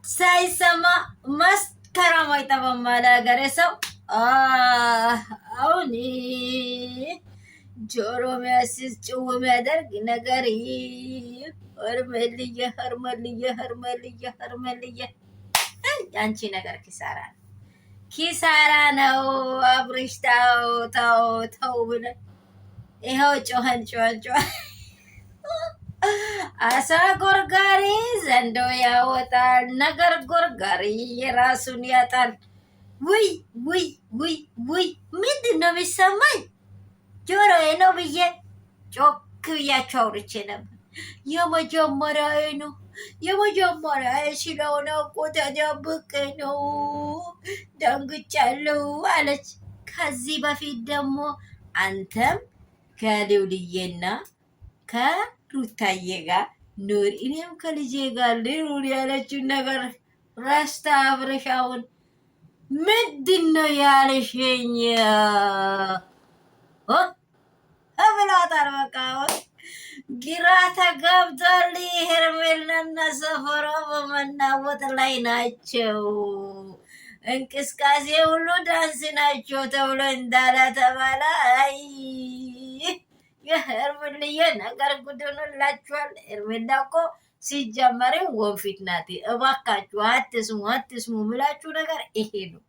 ሳይሰማ መስከረም አይጠፋም አለ ሀገሬ ሰው። አሁን ጆሮ የሚያስይዝ ጭው የሚያደርግ ነገር ህርመልየ ህርመልየ ህርመልየ ህርመልየ አንቺ ነገር ኪሳራ ነው፣ ኪሳራ ነው። አብርሽ ተው ተው ተው ብለን ይኸው ጮኸን ጮኸን ጮኸን። አሳ ጎርጋሪ ዘንዶ ያወጣል፣ ነገር ጎርጋሪ የራሱን ያጣል። ውይ ውይ ውይ ውይ ምንድን ነው የሚሰማኝ? ጆሮዬ ነው ብዬ ጮክ ብያቸው አውርቼ ነበር። የመጀመሪያዬ ነው የመጀመሪያዬ ስለሆነ እኮ ተደብቄ ነው ደንግጫለሁ አለች። ከዚህ በፊት ደግሞ አንተም ከልውልዬና ከሩታዬ ጋር ኑር እኔም ከልጄ ጋር ልኑር ያለችውን ነገር ረስታ አብረሻውን ምንድን ነው ያለሽኝ ብሏታል። በቃ ግራ ተጋብቷል። ሄርሜላና ሰፈሯ በመናወጥ ላይ ናቸው። እንቅስቃሴ ሁሉ ዳንስ ናቸው ተብሎ እንዳለ ተባለ። አይ የሄርሜልዬ ነገር ጉድ ሆኖላችኋል። ሄርሜላ እኮ ሲጀመርም ወንፊት ናት። እባካችሁ አትስሙ አትስሙ ምላችሁ ነገር ይሄ ነው።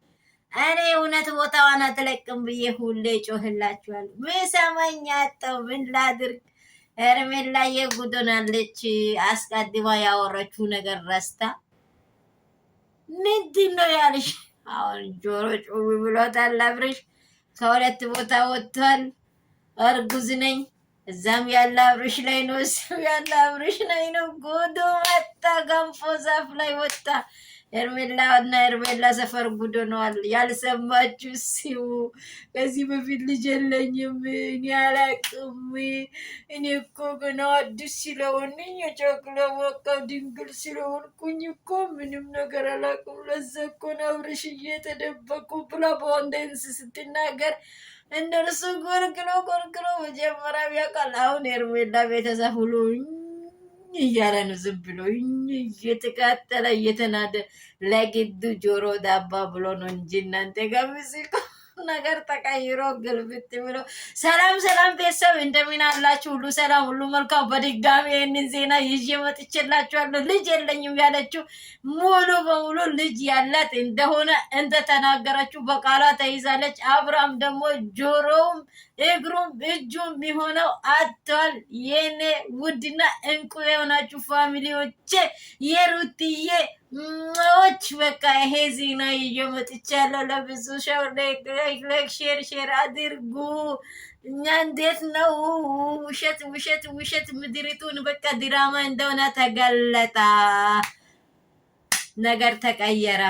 እኔ እውነት ቦታዋን አትለቅም ብዬ ሁሌ ጮህላችኋል። ምሰማኝ አጣው። ምን ላድርግ? ሄርሜላዬ ጉድ ሆናለች። አስቀድማ ያወራችው ነገር ረስታ ምንድን ነው ያልሽ? አሁን ጆሮ ጩው ብሎታል። አብርሽ ከሁለት ቦታ ወጥቷል። እርጉዝ ነኝ እዛም ያለ አብርሽ ላይ ነው፣ እሱም ያለ አብርሽ ላይ ነው። ጉዱ ወጣ፣ ገንፎ ዛፍ ላይ ወጣ። ሄርሜላ እና ሄርሜላ ሰፈር ጉድ ሆነዋል። ያልሰማችሁ ሲው ከዚህ በፊት ልጅ የለኝም እኔ አላቅም። እኔ እኮ ገና አዲስ ስለሆንኝ የጨቅላ ወቃው ድንግል ስለሆንኩኝ እኮ ምንም ነገር አላቅም። ለዛ እኮ ነው አብርሽ እየተደበቁ ብላ በወንደንስ ስትናገር እነርሱ ጎርግሮ ጎርግሮ መጀመሪያ ያውቃል። አሁን ሄርሜላ ቤተሰብ ሁሉ እያለ ነው ዝም ብሎ እየተቃጠለ እየተናደ ለግዱ ጆሮ ዳባ ብሎ ነው እንጂ እናንተ ጋር ነገር ተቀይሮ ግልብት ብሎ። ሰላም ሰላም ቤተሰብ እንደምን አላችሁ? ሁሉ ሰላም ሁሉ መልካም። በድጋሚ ይህንን ዜና ይዤ መጥቼላችኋለሁ። ልጅ የለኝም ያለችው ሙሉ በሙሉ ልጅ ያላት እንደሆነ እንደተናገረችው በቃሏ ተይዛለች። አብርሃም ደግሞ ጆሮውም እግሩም እጁም የሚሆነው አጥቷል። የኔ ውድና እንቁ የሆናችሁ ፋሚሊዎቼ የሩትዬ ዎች በቃ ይሄ ዜና ይዤ መጥቻለሁ። ለብዙ ሰው ላይክ ሼር አድርጉ። እኛ እንዴት ነው ውሸት ውሸት ውሸት ምድሪቱን በቃ ድራማ እንደሆነ ተገለጠ። ነገር ተቀየረ።